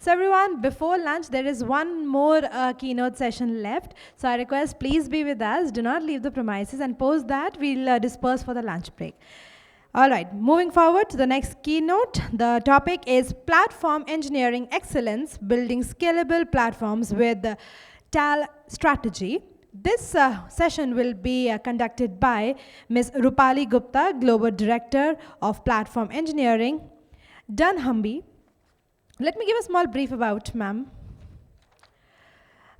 So everyone, before lunch, there is one more keynote session left. So I request please be with us. Do not leave the premises, and post that we'll disperse for the lunch break. All right, moving forward to the next keynote. The topic is Platform Engineering Excellence, Building Scalable Platforms with the TAL Strategy. This session will be conducted by Ms. Rupali Gupta, Global Director of Platform Engineering, Dunnhumby. Let me give a small brief about ma'am.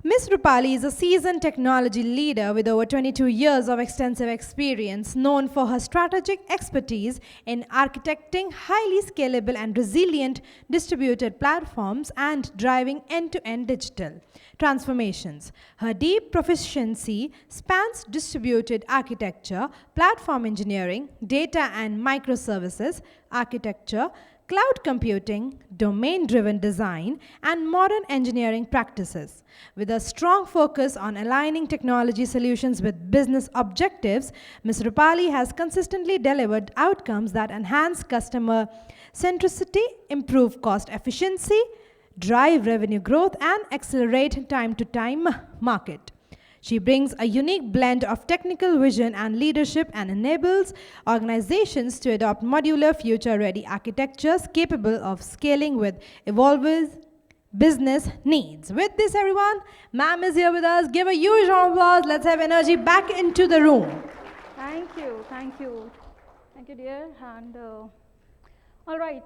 Ms. Rupali is a seasoned technology leader with over 22 years of extensive experience, known for her strategic expertise in architecting highly scalable and resilient distributed platforms and driving end-to-end digital transformations. Her deep proficiency spans distributed architecture, platform engineering, data and microservices architecture, cloud computing, domain-driven design, and modern engineering practices. With a strong focus on aligning technology solutions with business objectives, Ms. Rupali has consistently delivered outcomes that enhance customer centricity, improve cost efficiency, drive revenue growth, and accelerate time-to-time market. She brings a unique blend of technical vision and leadership and enables organizations to adopt modular, future-ready architectures capable of scaling with evolving business needs. With this, everyone, ma'am is here with us. Give a huge round of applause. Let's have energy back into the room. Thank you, thank you. Thank you, dear. And all right.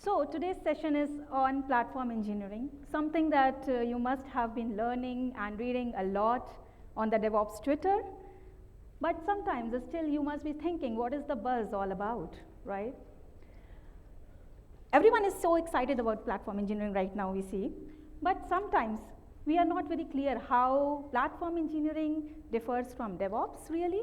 So today's session is on platform engineering, something that you must have been learning and reading a lot on the DevOps Twitter. But sometimes still you must be thinking, what is the buzz all about, right? Everyone is so excited about platform engineering right now, we see. But sometimes we are not very clear how platform engineering differs from DevOps, really.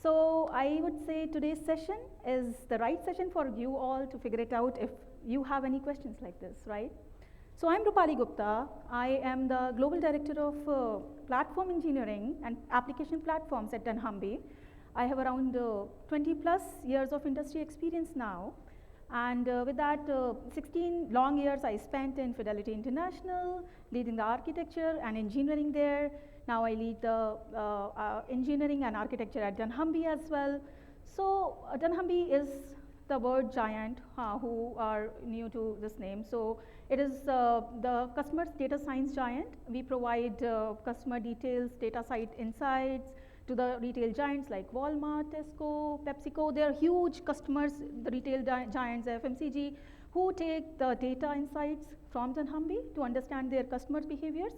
So I would say today's session is the right session for you all to figure it out if you have any questions like this, right? So I'm Rupali Gupta. I am the Global Director of Platform Engineering and Application Platforms at Dunnhumby. I have around 20 plus years of industry experience now. And with that, 16 long years I spent in Fidelity International, leading the architecture and engineering there. Now I lead the engineering and architecture at Dunnhumby as well. So Dunnhumby is the word giant who are new to this name. So it is the customer's data science giant. We provide customer details, data site insights to the retail giants like Walmart, Tesco, PepsiCo. They are huge customers, the retail giants, FMCG, who take the data insights from Dunnhumby to understand their customers' behaviors.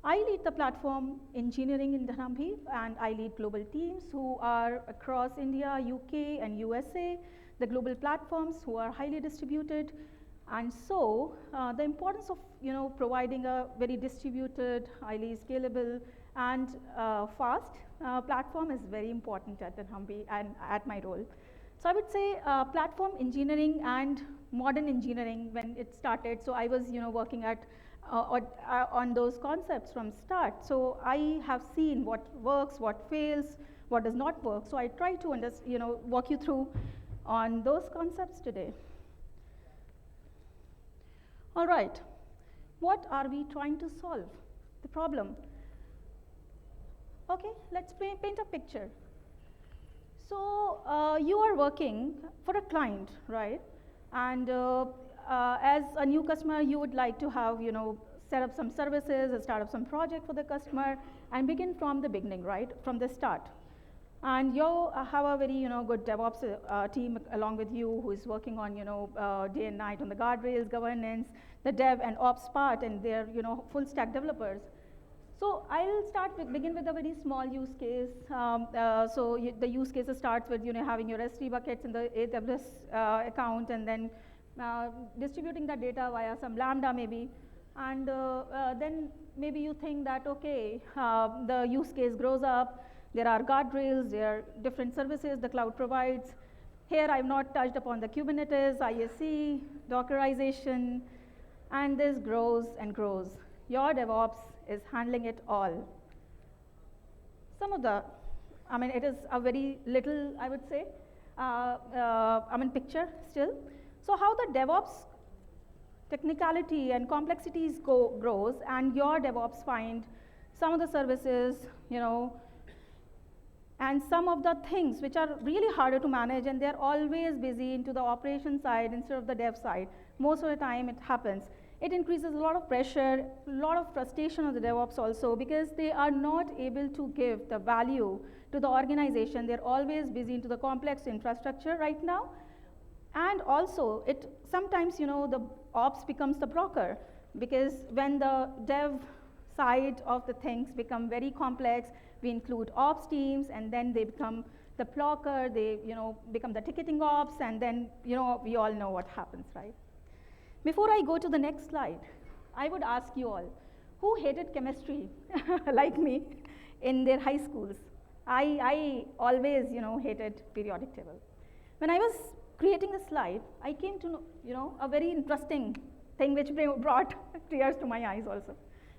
I lead the platform engineering in Dunnhumby, and I lead global teams who are across India, UK, and USA, the global platforms who are highly distributed. And so the importance of providing a very distributed, highly scalable, and fast platform is very important at Dunnhumby and at my role. So I would say platform engineering and modern engineering when it started. So I was working at on those concepts from start. So I have seen what works, what fails, what does not work. So I try to walk you through on those concepts today. All right, what are we trying to solve? The problem. Okay, let's paint a picture. So you are working for a client, right? And as a new customer, you would like to have, set up some services, start up some project for the customer, and begin from the beginning, right? From the start. And you have a very, good DevOps team along with you who is working on, day and night on the guardrails, governance, the dev and ops part, and they're, full stack developers. So I'll begin with a very small use case. The use case starts with having your S3 buckets in the AWS account, and then distributing that data via some Lambda maybe. And then maybe you think that, okay, the use case grows up. There are guardrails, there are different services the cloud provides. Here I've not touched upon the Kubernetes, ISC, Dockerization, and this grows and grows. Your DevOps is handling it all. It is a very little, I would say, picture still. So how the DevOps technicality and complexities grows, and your DevOps find some of the services, and some of the things which are really harder to manage, and they're always busy into the operation side instead of the dev side. Most of the time it happens. It increases a lot of pressure, a lot of frustration on the DevOps also, because they are not able to give the value to the organization. They're always busy into the complex infrastructure right now. And also, it sometimes, the ops becomes the broker, because when the dev side of the things become very complex, we include ops teams, and then they become the blocker, they, become the ticketing ops, and then, we all know what happens, right? Before I go to the next slide, I would ask you all, who hated chemistry like me in their high schools? I always, hated periodic table. When I was creating a slide, I came to know, a very interesting thing which brought tears to my eyes also.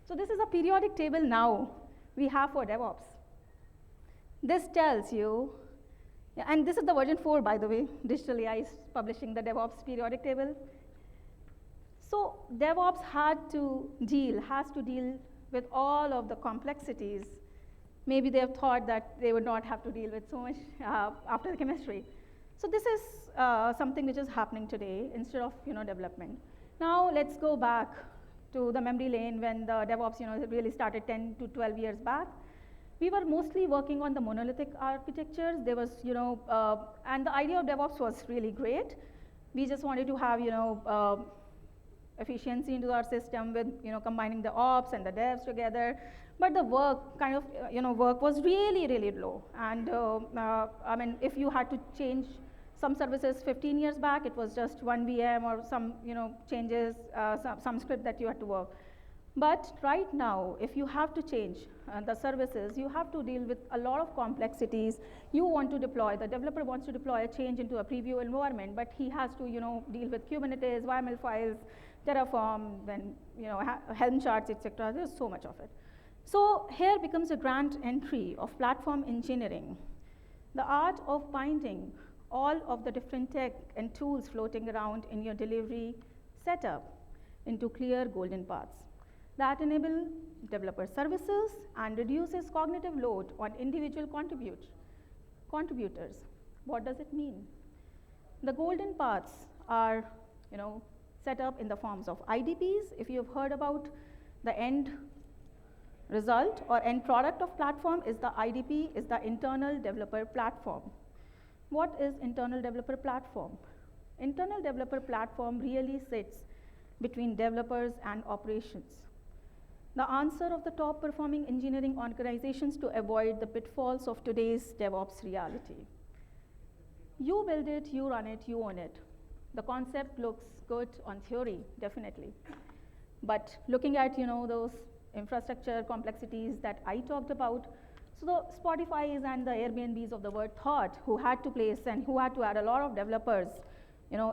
So this is a periodic table now we have for DevOps. This tells you, and this is the version 4, by the way, digitally I is publishing the DevOps periodic table. So DevOps has to deal with all of the complexities. Maybe they have thought that they would not have to deal with so much after the chemistry. So this is something which is happening today instead of development. Now let's go back to the memory lane when the DevOps really started 10 to 12 years back. We were mostly working on the monolithic architectures. There was and the idea of DevOps was really great. We just wanted to have efficiency into our system with combining the ops and the devs together. But the work kind of work was really low. And I mean, if you had to change some services 15 years back, it was just one VM or some changes, some script that you had to work. But right now, if you have to change the services, you have to deal with a lot of complexities. You want to deploy, the developer wants to deploy a change into a preview environment, but he has to deal with Kubernetes, YAML files, Terraform, then Helm charts, etc. There's so much of it. So here becomes a grand entry of platform engineering, the art of binding all of the different tech and tools floating around in your delivery setup into clear golden paths that enable developer services and reduces cognitive load on individual contributors. What does it mean? The golden paths are set up in the forms of IDPs. If you've heard about the end result or end product of platform is the IDP, is the internal developer platform. What is internal developer platform? Internal developer platform really sits between developers and operations. The answer of the top performing engineering organizations to avoid the pitfalls of today's DevOps reality. You build it, you run it, you own it. The concept looks good on theory, definitely. But looking at those infrastructure complexities that I talked about, so the Spotifys and the Airbnbs of the world thought who had to place and who had to add a lot of developers,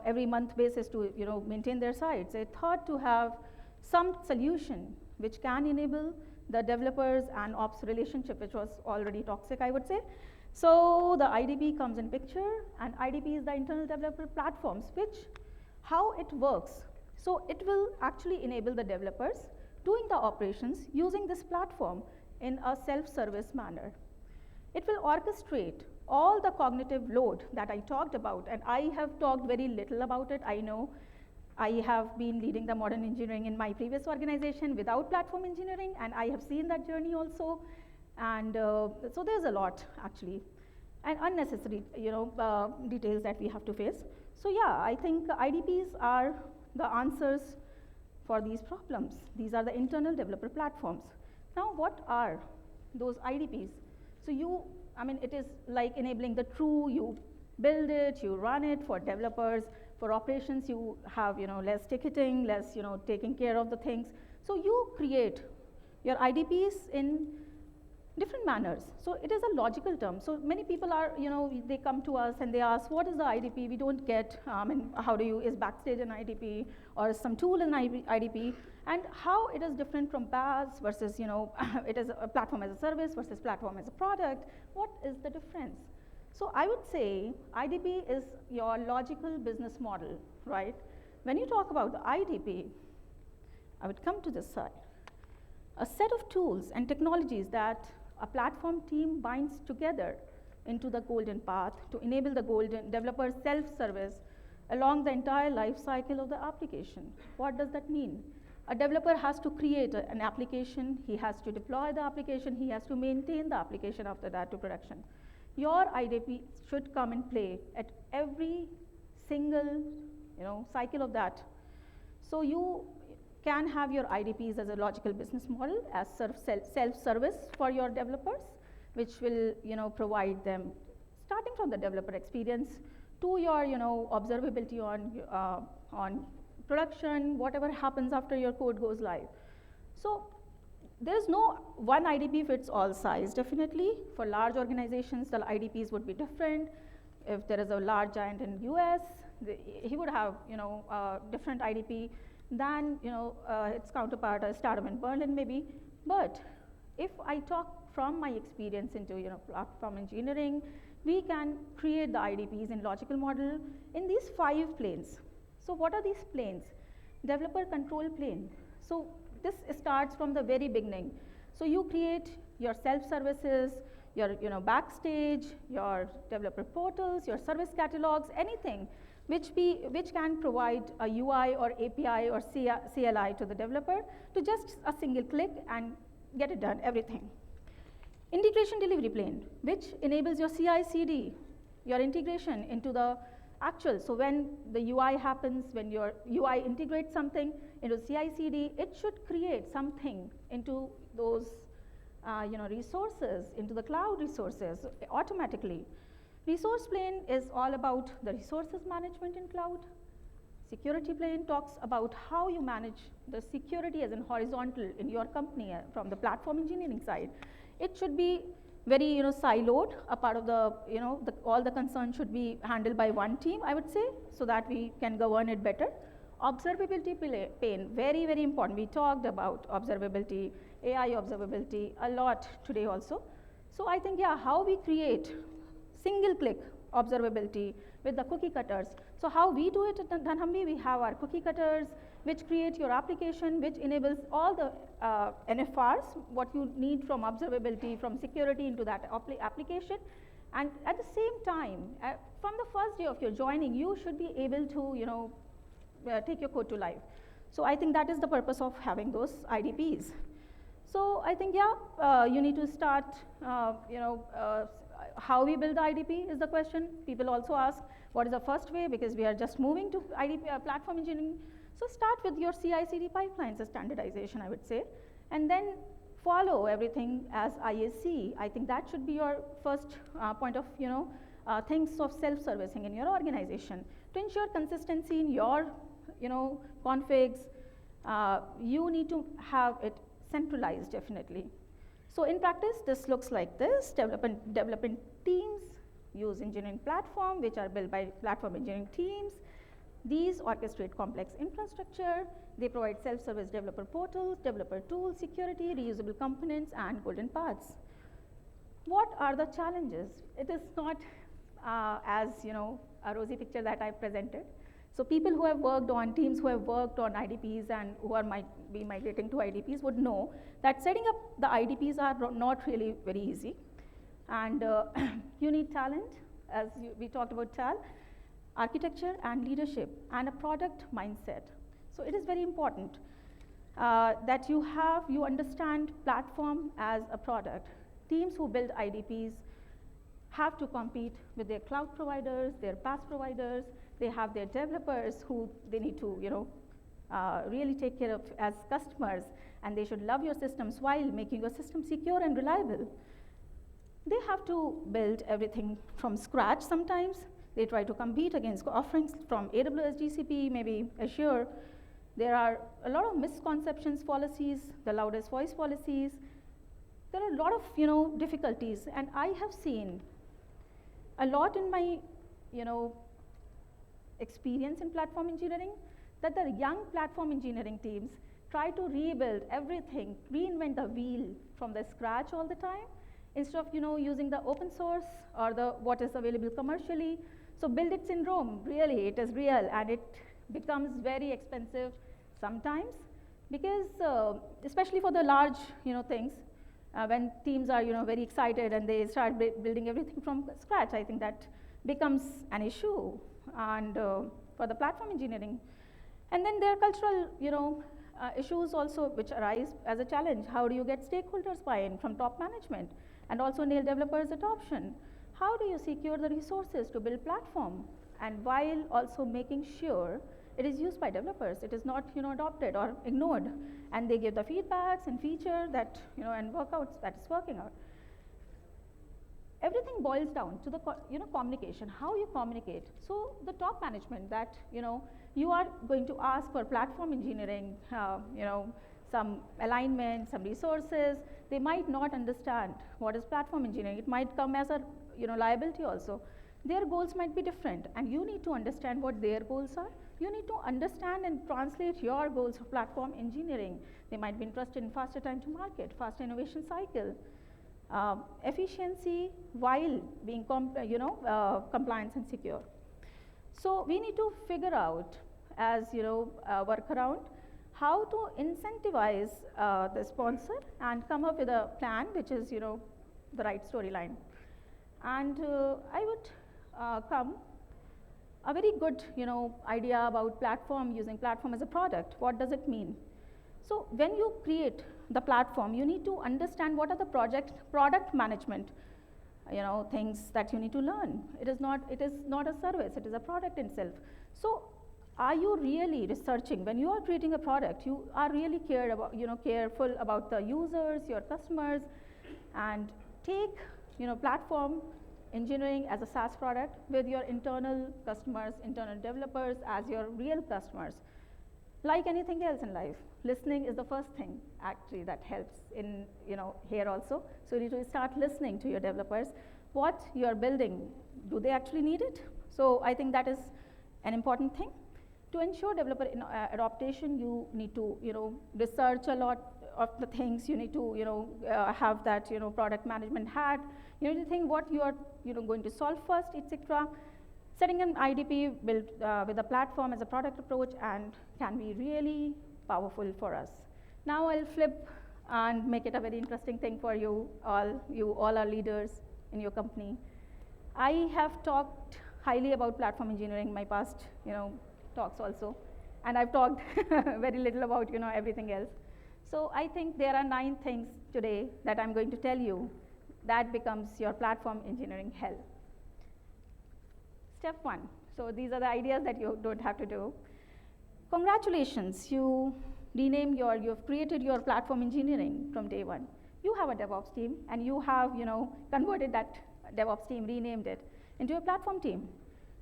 every month basis to maintain their sites. They thought to have some solution which can enable the developers and ops relationship, which was already toxic, I would say. So the IDP comes in picture, and IDP is the internal developer platforms, which how it works. So it will actually enable the developers doing the operations using this platform in a self-service manner. It will orchestrate all the cognitive load that I talked about, and I have talked very little about it. I know I have been leading the modern engineering in my previous organization without platform engineering, and I have seen that journey also. And so there's a lot actually, and unnecessary details that we have to face. So yeah, I think IDPs are the answers for these problems. These are the internal developer platforms. Now, what are those IDPs? So it is like enabling the true, you build it, you run it for developers. For operations, you have less ticketing, less taking care of the things. So you create your IDPs in different manners. So it is a logical term. So many people are, they come to us and they ask, what is the IDP? We don't get, and how do you, is Backstage an IDP or some tool an IDP? And how it is different from PaaS versus, it is a platform as a service versus platform as a product. What is the difference? So I would say IDP is your logical business model, right? when you talk about the IDP, I would come to this side. A set of tools and technologies that a platform team binds together into the golden path to enable the golden developer self-service along the entire life cycle of the application. What does that mean? A developer has to create an application, he has to deploy the application, he has to maintain the application after that to production. Your IDP should come and play at every single cycle of that. So you can have your IDPs as a logical business model, as self-service for your developers, which will provide them, starting from the developer experience to your observability on production, whatever happens after your code goes live. So there's no one IDP fits all size. Definitely for large organizations, the IDPs would be different. If there is a large giant in US, he would have different IDP than its counterpart, a startup in Berlin maybe. But if I talk from my experience into platform engineering, we can create the IDPs in logical model in these 5 planes. So what are these planes? Developer control plane. So this starts from the very beginning. So you create your self-services, your backstage, your developer portals, your service catalogs, anything which can provide a UI or API or CLI to the developer to just a single click and get it done, everything. Integration delivery plane, which enables your CI/CD, your integration into the actual. So when the UI happens, when your UI integrates something into CI/CD, it should create something into those resources, into the cloud resources automatically. Resource plane is all about the resources management in cloud. Security plane talks about how you manage the security as in horizontal in your company from the platform engineering side. It should be very siloed. A part of the all the concerns should be handled by one team, I would say, so that we can govern it better. Observability pane, very, very important. We talked about observability, AI observability a lot today also. So I think, yeah, how we create single click observability with the cookie cutters. So how we do it at Dunnhumby, we have our cookie cutters, which create your application, which enables all the NFRs, what you need from observability, from security into that application. And at the same time, from the first day of your joining, you should be able to take your code to live. So I think that is the purpose of having those IDPs. So I think, yeah, you need to start, how we build the IDP is the question. People also ask, what is the first way? Because we are just moving to IDP platform engineering. So start with your CI/CD pipelines as standardization, I would say, and then follow everything as IAC. I think that should be your first point of things of self-servicing in your organization. To ensure consistency in your configs, you need to have it centralized, definitely. So in practice, this looks like this. Development teams use engineering platform, which are built by platform engineering teams. These orchestrate complex infrastructure. They provide self-service developer portals, developer tools, security, reusable components, and golden paths. What are the challenges? It is not as a rosy picture that I presented. So people who have worked on teams who have worked on IDPs and who might be migrating to IDPs would know that setting up the IDPs are not really very easy. And you need talent, as we talked about TAL, architecture and leadership, and a product mindset. So it is very important that you understand platform as a product. Teams who build IDPs have to compete with their cloud providers, their PaaS providers. They have their developers who they need to really take care of as customers, and they should love your systems while making your system secure and reliable. They have to build everything from scratch sometimes. They try to compete against offerings from AWS, GCP, maybe Azure. There are a lot of misconceptions policies, the loudest voice policies. There are a lot of difficulties, and I have seen a lot in my experience in platform engineering that the young platform engineering teams try to rebuild everything, reinvent the wheel from the scratch all the time, instead of using the open source or the what is available commercially. So build it syndrome, really, it is real, and it becomes very expensive sometimes, because especially for the large things, when teams are very excited and they start building everything from scratch, I think that becomes an issue, and for the platform engineering. And then there are cultural issues also which arise as a challenge. How do you get stakeholders buy-in from top management, and also nail developers adoption? How do you secure the resources to build platform, and while also making sure it is used by developers, it is not adopted or ignored, and they give the feedbacks and feature that and workouts that is working out. Everything boils down to the communication, how you communicate. So the top management that you are going to ask for platform engineering, some alignment, some resources, they might not understand what is platform engineering. It might come as a liability also. Their goals might be different, and you need to understand what their goals are. You need to understand and translate your goals of platform engineering. They might be interested in faster time to market, faster innovation cycle, efficiency while being compliance and secure. So we need to figure out, as work around, how to incentivize the sponsor and come up with a plan which is the right storyline. And I would come a very good idea about platform, using platform as a product. What does it mean? So when you create the platform, you need to understand what are the product management things that you need to learn. It is not a service, it is a product itself. So are you really researching? When you are creating a product, you are really careful about the users, your customers, and take platform engineering as a SaaS product with your internal customers, internal developers as your real customers. Like anything else in life, listening is the first thing actually that helps in here also. So you need to start listening to your developers. What you are building, do they actually need it? So I think that is an important thing. To ensure developer adaptation, you need to research a lot of the things. You need to have that product management hat. You need to think what you are going to solve first, etc. Setting an IDP built with a platform as a product approach and can be really powerful for us. Now I'll flip and make it a very interesting thing for you all are leaders in your company. I have talked highly about platform engineering in my past talks also, and I've talked very little about everything else. So I think there are 9 things today that I'm going to tell you that becomes your platform engineering hell. Step 1. So these are the ideas that you don't have to do. Congratulations, you've created your platform engineering from day 1. You have a DevOps team, and you have converted that DevOps team, renamed it into a platform team.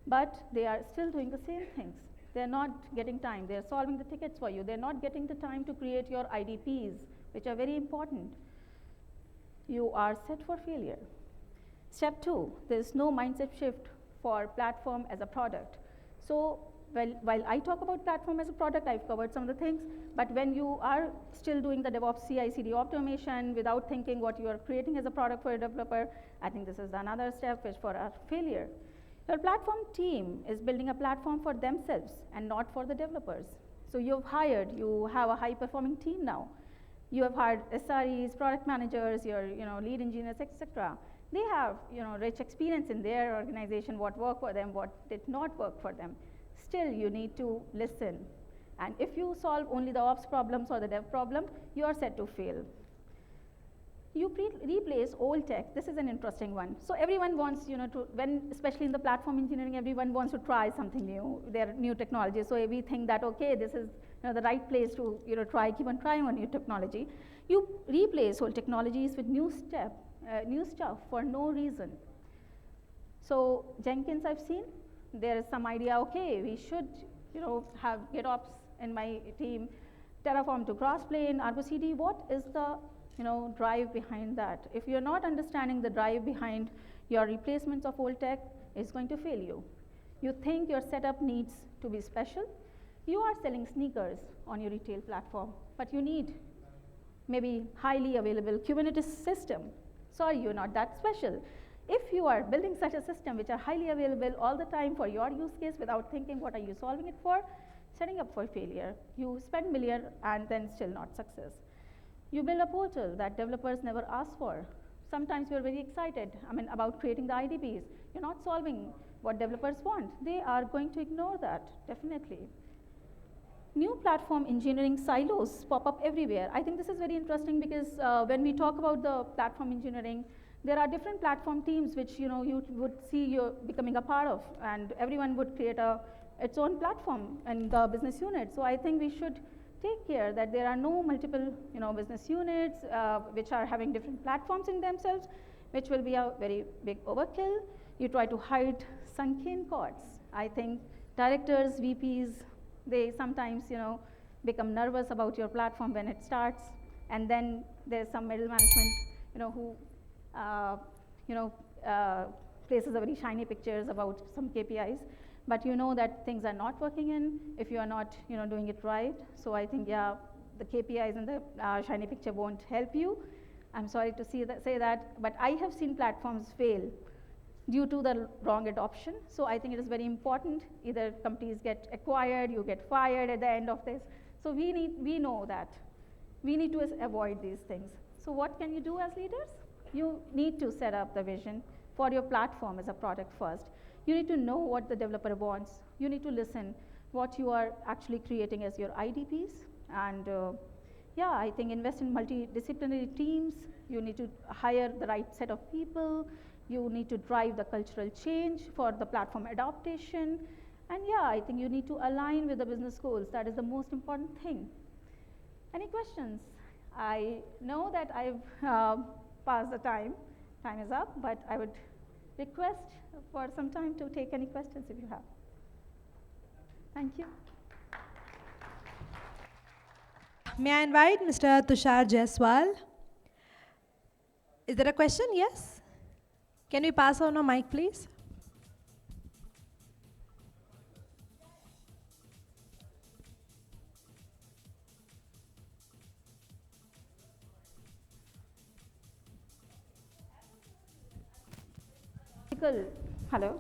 But they are still doing the same things. They're not getting time. They're solving the tickets for you. They're not getting the time to create your IDPs, which are very important. You are set for failure. Step 2, there's no mindset shift for platform as a product. So while I talk about platform as a product, I've covered some of the things, but when you are still doing the DevOps CI/CD automation without thinking what you are creating as a product for a developer, I think this is another step which for a failure. Your platform team is building a platform for themselves and not for the developers. So you have a high-performing team now. You have hired SREs, product managers, your lead engineers, etc. They have rich experience in their organization, what worked for them, what did not work for them. Still, you need to listen. And if you solve only the ops problems or the dev problem, you are set to fail. You replace old tech. This is an interesting one. So everyone wants, especially in the platform engineering, everyone wants to try something new, their new technology. So we think that, okay, this is the right place to keep on trying on new technology. You replace old technologies with new stuff for no reason. So Jenkins, I've seen, there is some idea, okay, we should have GitOps in my team, Terraform to crossplane, Argo CD. What is the drive behind that? If you're not understanding the drive behind your replacements of old tech, it's going to fail you. You think your setup needs to be special. You are selling sneakers on your retail platform, but you need maybe highly available Kubernetes system. Sorry, you're not that special. If you are building such a system which are highly available all the time for your use case without thinking what are you solving it for, setting up for failure. You spend million and then still not success. You build a portal that developers never ask for. Sometimes you're very excited, about creating the IDPs. You're not solving what developers want. They are going to ignore that, definitely. New platform engineering silos pop up everywhere. I think this is very interesting because when we talk about the platform engineering, there are different platform teams which you would see you becoming a part of, and everyone would create its own platform in the business unit. So I think we should take care that there are no multiple business units which are having different platforms in themselves, which will be a very big overkill. You try to hide sunken costs. I think directors, VPs, they sometimes become nervous about your platform when it starts, and then there's some middle management who places a very shiny pictures about some KPIs, but that things are not working in if you are not doing it right. So I think the KPIs and the shiny picture won't help you. I'm sorry to say that, but I have seen platforms fail due to the wrong adoption. So I think it is very important. Either companies get acquired, you get fired at the end of this. So we know that we need to avoid these things. So what can you do as leaders? You need to set up the vision for your platform as a product first. You need to know what the developer wants. You need to listen what you are actually creating as your IDPs. And I think invest in multidisciplinary teams. You need to hire the right set of people. You need to drive the cultural change for the platform adaptation. And I think you need to align with the business goals. That is the most important thing. Any questions? I know that I've passed the time. Time is up, but I would request for some time to take any questions if you have. Thank you. May I invite Mr. Tushar Jaiswal? Is there a question? Yes? Can we pass on a mic, please? Hello.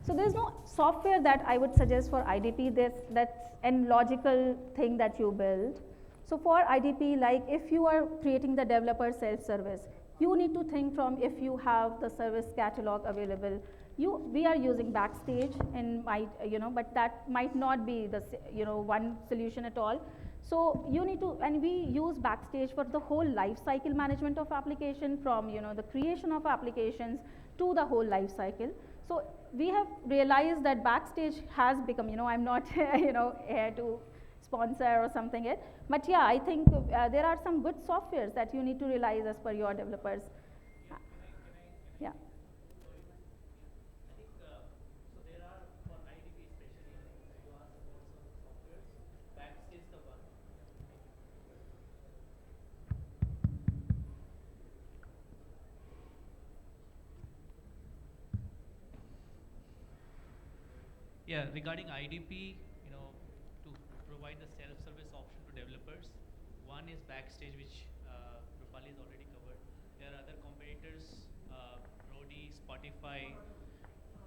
So there's no software that I would suggest for IDP. That's a logical thing that you build. So for IDP, like if you are creating the developer self-service, you need to think from if you have the service catalog available. We are using Backstage and but that might not be the one solution at all. So you need to, and we use Backstage for the whole life cycle management of application, from the creation of applications to the whole life cycle. So we have realized that Backstage has become, I'm not here to sponsor or something yet, but I think there are some good softwares that you need to realize as per your developers. Yeah. Yeah, regarding IDP, to provide the self-service option to developers, one is Backstage, which Rupali has already covered. There are other competitors, Rodi, Spotify.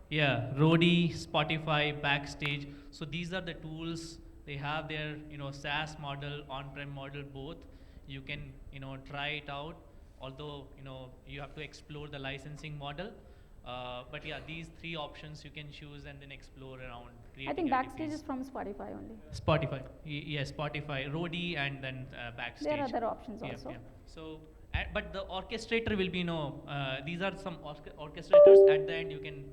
Yeah, Rodi, Spotify, Backstage. So these are the tools. They have their SaaS model, on-prem model, both. You can try it out. Although you have to explore the licensing model. But these three options you can choose and then explore around creating. I think Backstage is from Spotify only. Spotify, yes, Spotify, Rodi, and then Backstage. There are other options also. Yeah. So, but the orchestrator will be these are some orchestrators. At the end, you can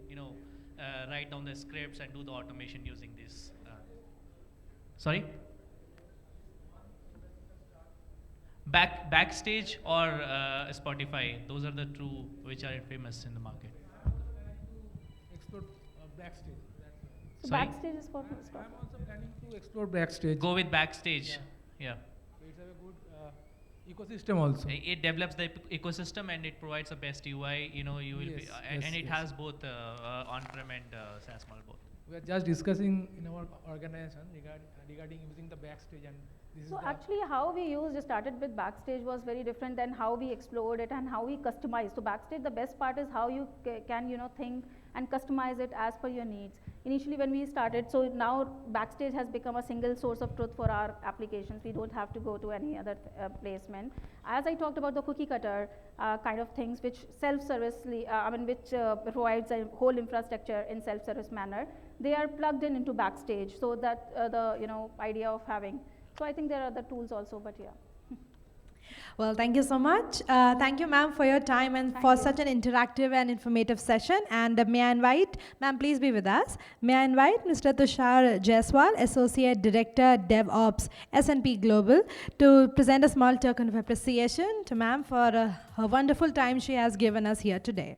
write down the scripts and do the automation using this. Sorry. Backstage or Spotify. Those are the two which are famous in the market. Explore Backstage. So Sorry? Backstage is for Spotify. I'm also planning to explore Backstage. Go with Backstage. Yeah. So it's a good ecosystem also. It develops the ecosystem and it provides the best UI. You will be, and it has both on-prem and SaaS model both. We are just discussing in our organization regarding using the Backstage, and this So is actually how we started with Backstage was very different than how we explored it and how we customized. So Backstage, the best part is how you can think and customize it as per your needs. Initially when we started, so now Backstage has become a single source of truth for our applications. We don't have to go to any other placement. As I talked about the cookie cutter kind of things, which self-servicely, which provides a whole infrastructure in self-service manner, they are plugged into Backstage. So that the idea of having. So I think there are other tools also, but yeah. Well, thank you so much. Thank you, ma'am, for your time and for such an interactive and informative session. And may I invite, ma'am, please be with us. May I invite Mr. Tushar Jaiswal, Associate Director, DevOps, S&P Global, to present a small token of appreciation to ma'am for her wonderful time she has given us here today.